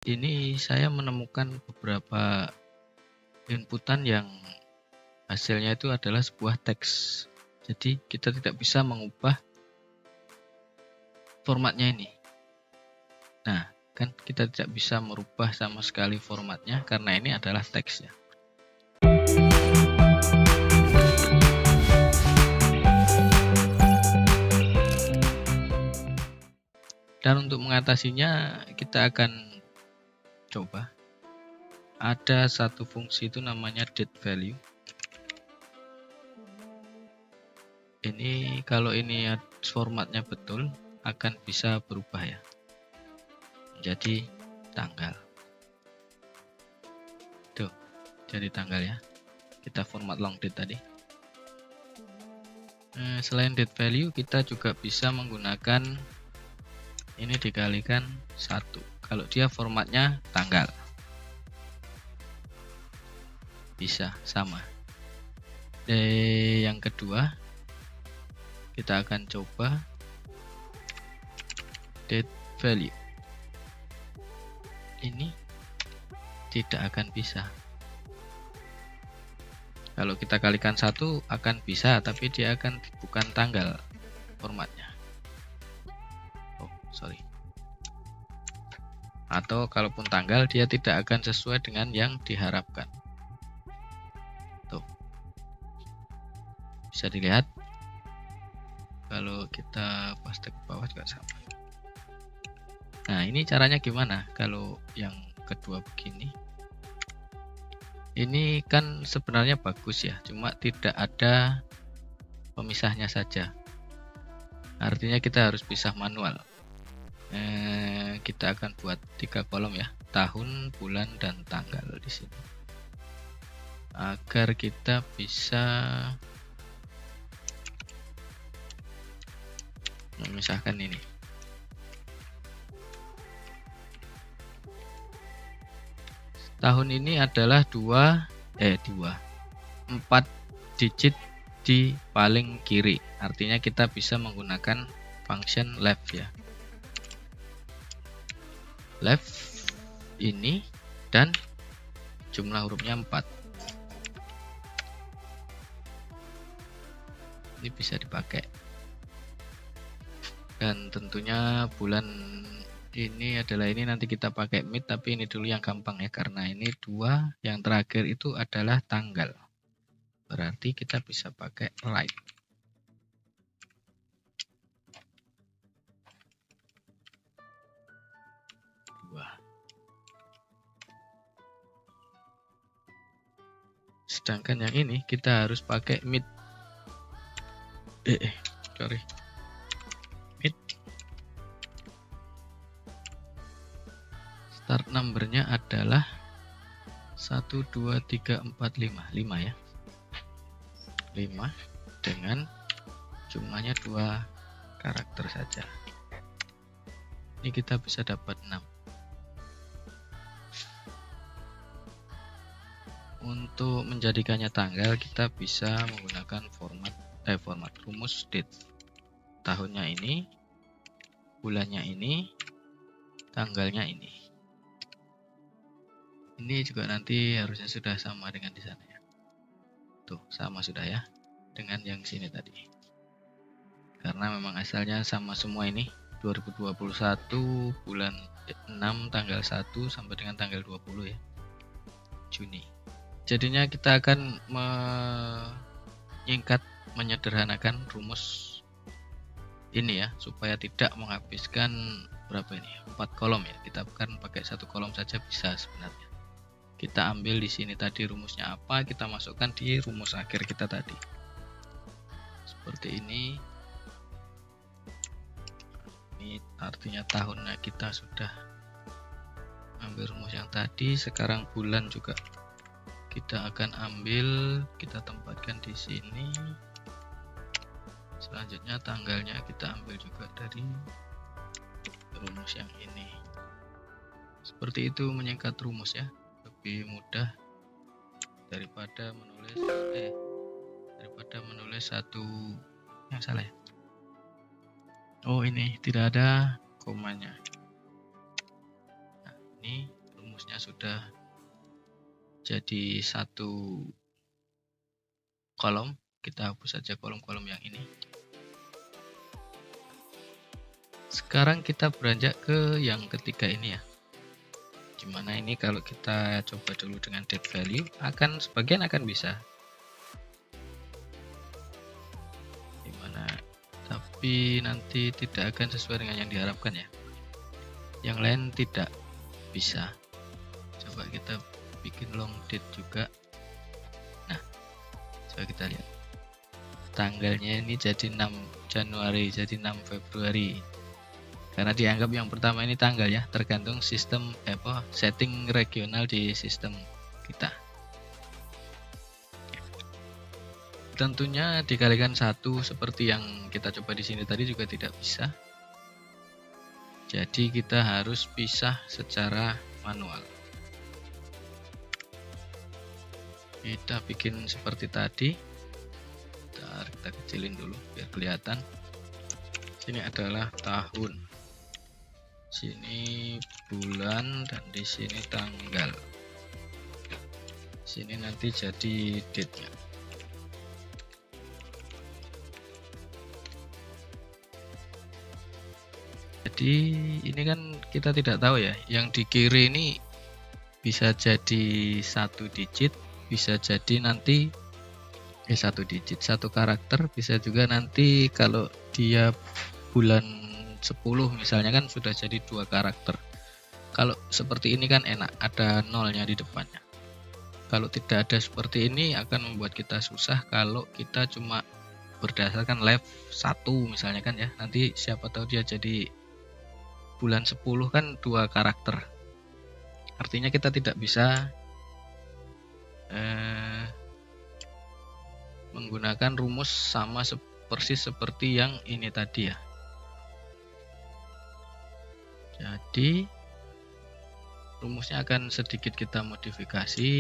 Ini saya menemukan beberapa inputan yang hasilnya itu adalah sebuah teks. Jadi kita tidak bisa mengubah formatnya ini. Nah, kan kita tidak bisa merubah sama sekali formatnya karena ini adalah teks ya. Dan untuk mengatasinya kita akan coba. Ada satu fungsi itu namanya date value. Ini kalau ini formatnya betul akan bisa berubah ya. Jadi tanggal. Tuh, jadi tanggal ya. Kita format long date tadi. Selain date value kita juga bisa menggunakan ini dikalikan 1 kalau dia formatnya tanggal. Bisa sama. Yang kedua kita akan coba date value. Ini tidak akan bisa. Kalau kita kalikan 1 akan bisa, tapi dia akan bukan tanggal formatnya. Oh, sorry. Atau kalaupun tanggal dia tidak akan sesuai dengan yang diharapkan. Tuh. Bisa dilihat. Kalau kita paste ke bawah juga sama. Nah, ini caranya gimana kalau yang kedua begini? Ini kan sebenarnya bagus ya, cuma tidak ada pemisahnya saja. Artinya kita harus pisah manual. Kita akan buat 3 kolom ya, tahun, bulan, dan tanggal di sini. Agar kita bisa memisahkan ini. Tahun ini adalah 4 digit di paling kiri. Artinya kita bisa menggunakan function left ya. Left ini dan jumlah hurufnya 4. Ini bisa dipakai. Dan tentunya bulan ini adalah ini nanti kita pakai mid, tapi ini dulu yang gampang ya karena ini 2 yang terakhir itu adalah tanggal. Berarti kita bisa pakai right. Sedangkan yang ini kita harus pakai mid. Sorry. Mid. Start numbernya adalah 1, 2, 3, 4, 5. 5 ya. 5 dengan jumlahnya 2 karakter saja. Ini kita bisa dapat 6. Untuk menjadikannya tanggal kita bisa menggunakan format rumus date. Tahunnya ini, bulannya ini, tanggalnya ini. Ini juga nanti harusnya sudah sama dengan di sana ya. Tuh, sama sudah ya dengan yang sini tadi. Karena memang asalnya sama semua ini. 2021 bulan 6 tanggal 1 sampai dengan tanggal 20 ya. Juni. Jadinya kita akan menyederhanakan rumus ini ya supaya tidak menghabiskan berapa ini? 4 kolom ya. Kita kan pakai 1 kolom saja bisa sebenarnya. Kita ambil di sini tadi rumusnya apa, kita masukkan di rumus akhir kita tadi. Seperti ini. Ini artinya tahunnya kita sudah ambil rumus yang tadi. Sekarang bulan juga kita akan ambil, kita tempatkan di sini. Selanjutnya tanggalnya kita ambil juga dari rumus yang ini. Seperti itu menyingkat rumus ya, lebih mudah daripada menulis satu yang salah ya. Oh, ini tidak ada komanya. Nah, Ini rumusnya sudah jadi satu kolom. Kita hapus saja kolom-kolom yang ini. Sekarang kita beranjak ke yang ketiga ini ya. Dimana ini kalau kita coba dulu dengan date value, sebagian akan bisa. Tapi nanti tidak akan sesuai dengan yang diharapkan ya. Yang lain tidak bisa. Coba kita bikin long date juga. Nah, coba kita lihat. Tanggalnya ini jadi 6 Januari, jadi 6 Februari. Karena dianggap yang pertama ini tanggal ya, tergantung sistem setting regional di sistem kita. Tentunya dikalikan 1 seperti yang kita coba di sini tadi juga tidak bisa. Jadi kita harus pisah secara manual. Kita bikin seperti tadi. Bentar, kita kecilin dulu biar kelihatan. Sini adalah tahun. Sini bulan dan di sini tanggal. Sini nanti jadi date-nya. Jadi ini kan kita tidak tahu ya, yang di kiri ini bisa jadi 1 digit, bisa jadi nanti satu digit, 1 karakter, bisa juga nanti kalau dia bulan 10 misalnya kan sudah jadi 2 karakter. Kalau seperti ini kan enak, ada nolnya di depannya. Kalau tidak ada seperti ini akan membuat kita susah kalau kita cuma berdasarkan live 1 misalnya kan ya. Nanti siapa tahu dia jadi bulan 10 kan 2 karakter. Artinya kita tidak bisa menggunakan rumus sama persis seperti yang ini tadi ya. Jadi rumusnya akan sedikit kita modifikasi.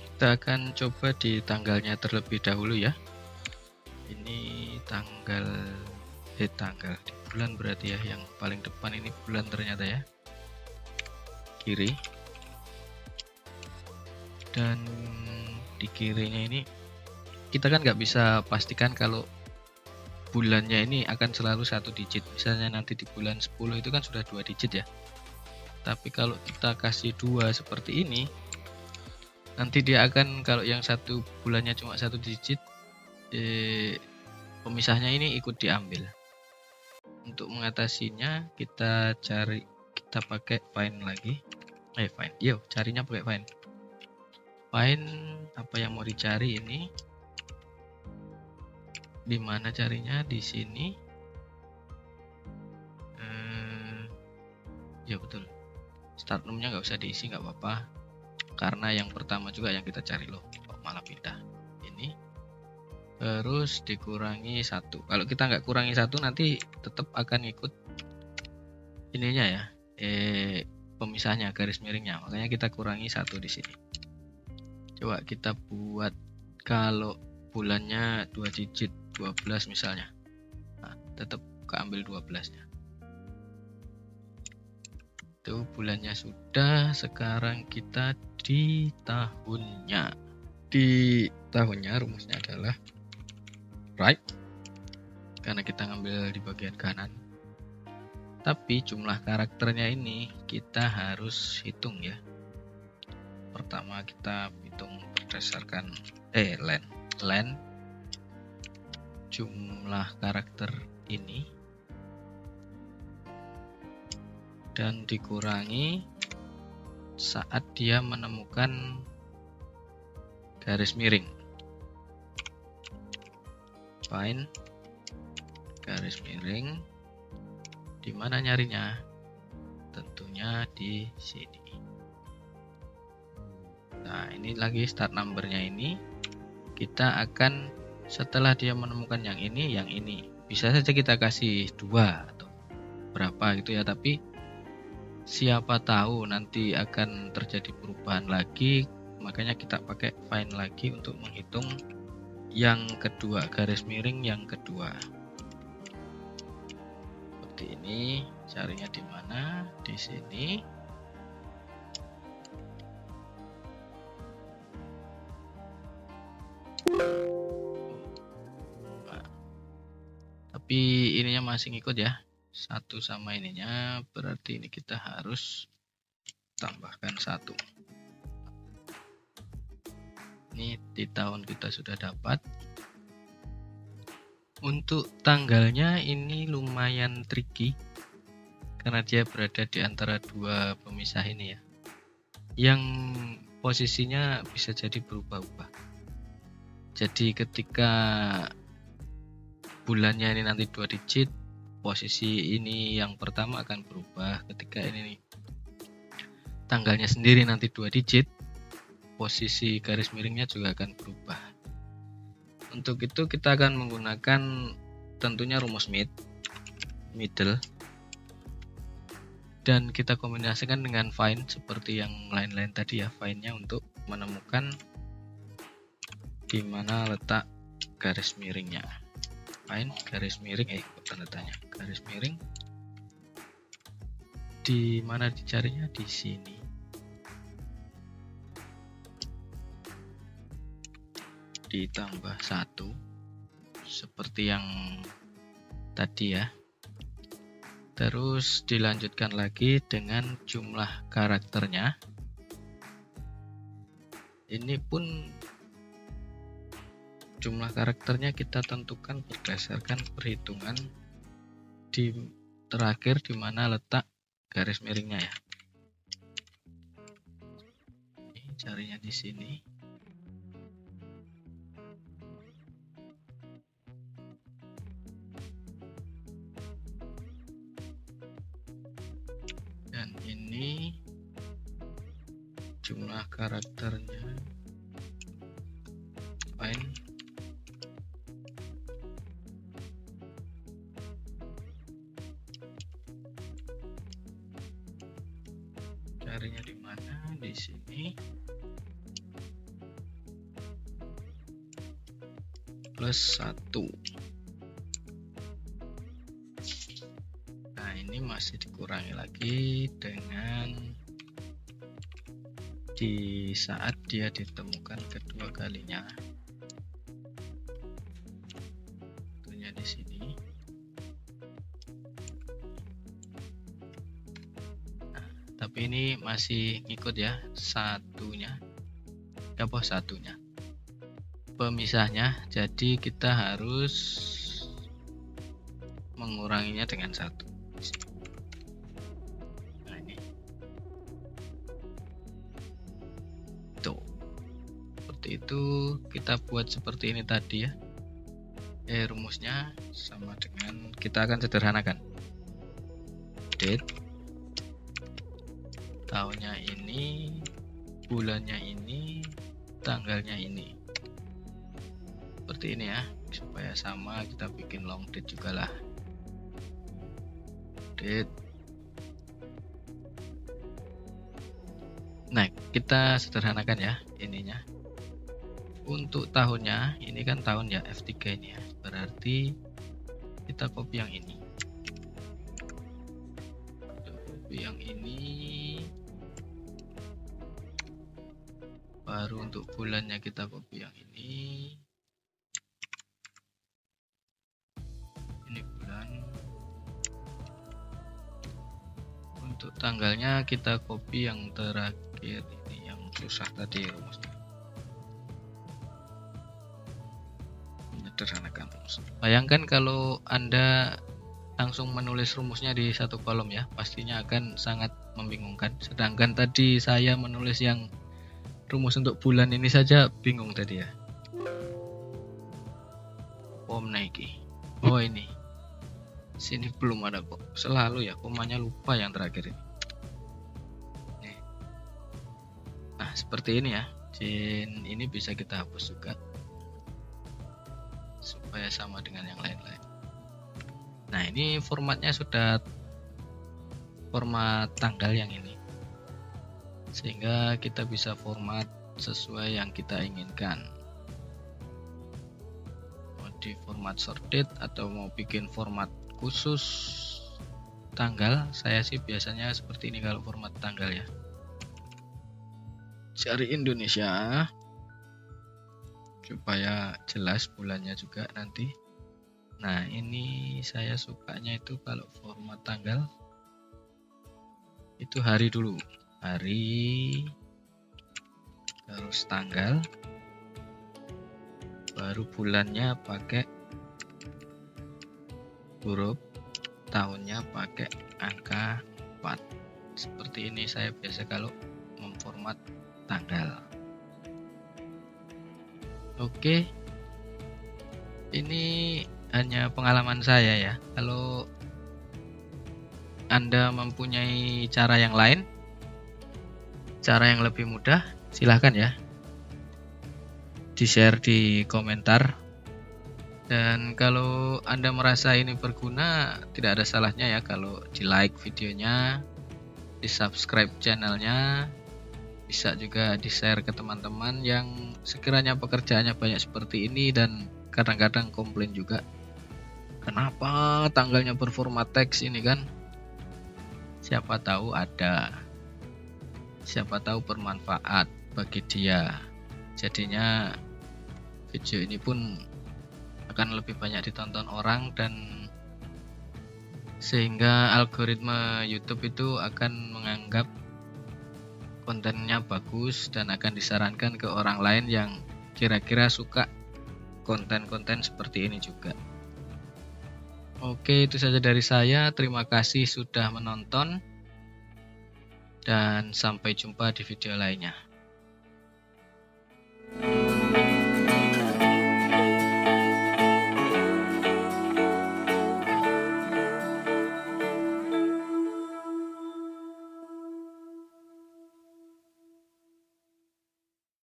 Kita akan coba di tanggalnya terlebih dahulu ya. Ini tanggal di bulan berarti ya, yang paling depan ini bulan ternyata ya, kiri. Dan di kirinya ini kita kan nggak bisa pastikan kalau bulannya ini akan selalu 1 digit. Misalnya nanti di bulan 10 itu kan sudah 2 digit ya. Tapi kalau kita kasih 2 seperti ini, nanti dia akan, kalau yang 1 bulannya cuma 1 digit, pemisahnya ini ikut diambil. Untuk mengatasinya kita pakai find lagi. Find. Carinya pakai find. Find apa yang mau dicari ini? Di mana carinya? Di sini. Ya betul. Start num-nya nggak usah diisi, nggak apa-apa. Karena yang pertama juga yang kita cari loh. Kok malah pindah. Ini. Terus dikurangi 1. Kalau kita nggak kurangi 1 nanti tetap akan ikut ininya ya. Pemisahnya, garis miringnya. Makanya kita kurangi 1 di sini. Coba kita buat kalau bulannya 2 digit, 12 misalnya. Nah, tetap keambil 12-nya. Itu bulannya sudah, sekarang kita di tahunnya. Di tahunnya rumusnya adalah right, karena kita ngambil di bagian kanan. Tapi jumlah karakternya ini kita harus hitung ya. Pertama kita hitung berdasarkan len jumlah karakter ini dan dikurangi saat dia menemukan garis miring. Find garis miring, di mana nyarinya? Tentunya di sini. Nah, ini lagi start numbernya ini. Kita akan setelah dia menemukan yang ini. Bisa saja kita kasih 2 atau berapa gitu ya, tapi siapa tahu nanti akan terjadi perubahan lagi. Makanya kita pakai find lagi untuk menghitung yang kedua, garis miring yang kedua. Seperti seperti ini. Carinya di mana? Di sini. Nah, tapi ininya masih ngikut ya. 1 sama ininya, berarti ini kita harus tambahkan 1. Ini di tahun kita sudah dapat. Untuk tanggalnya ini lumayan tricky karena dia berada di antara 2 pemisah ini ya, yang posisinya bisa jadi berubah-ubah. Jadi ketika bulannya ini nanti 2 digit, posisi ini yang pertama akan berubah. Ketika ini tanggalnya sendiri nanti 2 digit, posisi garis miringnya juga akan berubah. Untuk itu kita akan menggunakan tentunya rumus middle, dan kita kombinasikan dengan find seperti yang lain-lain tadi ya. Find-nya untuk menemukan di mana letak garis miringnya. Find garis miring, tanda tanya, garis miring di mana dicarinya? Di sini. Ditambah 1 seperti yang tadi ya. Terus dilanjutkan lagi dengan jumlah karakternya. Ini pun jumlah karakternya kita tentukan berdasarkan perhitungan di terakhir di mana letak garis miringnya ya. Ini carinya di sini. Dan ini jumlah karakternya. Find carinya di mana? Di sini. Plus 1. Nah, ini masih dikurangi lagi dengan di saat dia ditemukan kedua kalinya. Tentunya di sini. Nah, tapi ini masih ngikut ya, satunya. Apa satunya? Pemisahnya, jadi kita harus menguranginya dengan 1. Nah, ini tuh, seperti itu. Kita buat seperti ini tadi ya. Rumusnya sama dengan, kita akan sederhanakan. Date, tahunnya ini, bulannya ini, tanggalnya ini. Seperti ini ya, supaya sama kita bikin long date juga lah. Date. Nah, kita sederhanakan ya ininya. Untuk tahunnya, ini kan tahun ya, F3 ini ya. Berarti kita copy yang ini. Copy yang ini. Baru untuk bulannya kita copy yang ini. Ini bulan. Untuk tanggalnya kita copy yang terakhir ini, yang susah tadi rumusnya. Menyederhanakan rumus. Bayangkan kalau Anda langsung menulis rumusnya di satu kolom ya, pastinya akan sangat membingungkan. Sedangkan tadi saya menulis yang rumus untuk bulan ini saja bingung tadi ya. Naiki. Oh ini. Sini belum ada kok. Selalu ya, komanya lupa yang terakhir ini. Nih. Nah, seperti ini ya. Ini bisa kita hapus juga supaya sama dengan yang lain-lain. Nah, ini formatnya sudah format tanggal yang ini. Sehingga kita bisa format sesuai yang kita inginkan. Mau di format sorted atau mau bikin format khusus, tanggal. Saya sih biasanya seperti ini kalau format tanggal ya. Cari Indonesia supaya jelas bulannya juga nanti. Nah, ini saya sukanya itu kalau format tanggal itu hari dulu, hari terus tanggal, baru bulannya pakai huruf, tahunnya pakai angka 4. Seperti ini saya biasa kalau memformat tanggal. Oke, ini hanya pengalaman saya ya. Kalau Anda mempunyai cara yang lain, cara yang lebih mudah, silahkan ya di-share di komentar. Dan kalau Anda merasa ini berguna, tidak ada salahnya ya kalau di-like videonya, di-subscribe channelnya, bisa juga di-share ke teman-teman yang sekiranya pekerjaannya banyak seperti ini dan kadang-kadang komplain juga. Kenapa tanggalnya berformat teks ini kan? Siapa tahu siapa tahu bermanfaat bagi dia. Jadinya video ini pun akan lebih banyak ditonton orang dan sehingga algoritma YouTube itu akan menganggap kontennya bagus dan akan disarankan ke orang lain yang kira-kira suka konten-konten seperti ini juga. Oke, itu saja dari saya. Terima kasih sudah menonton dan sampai jumpa di video lainnya.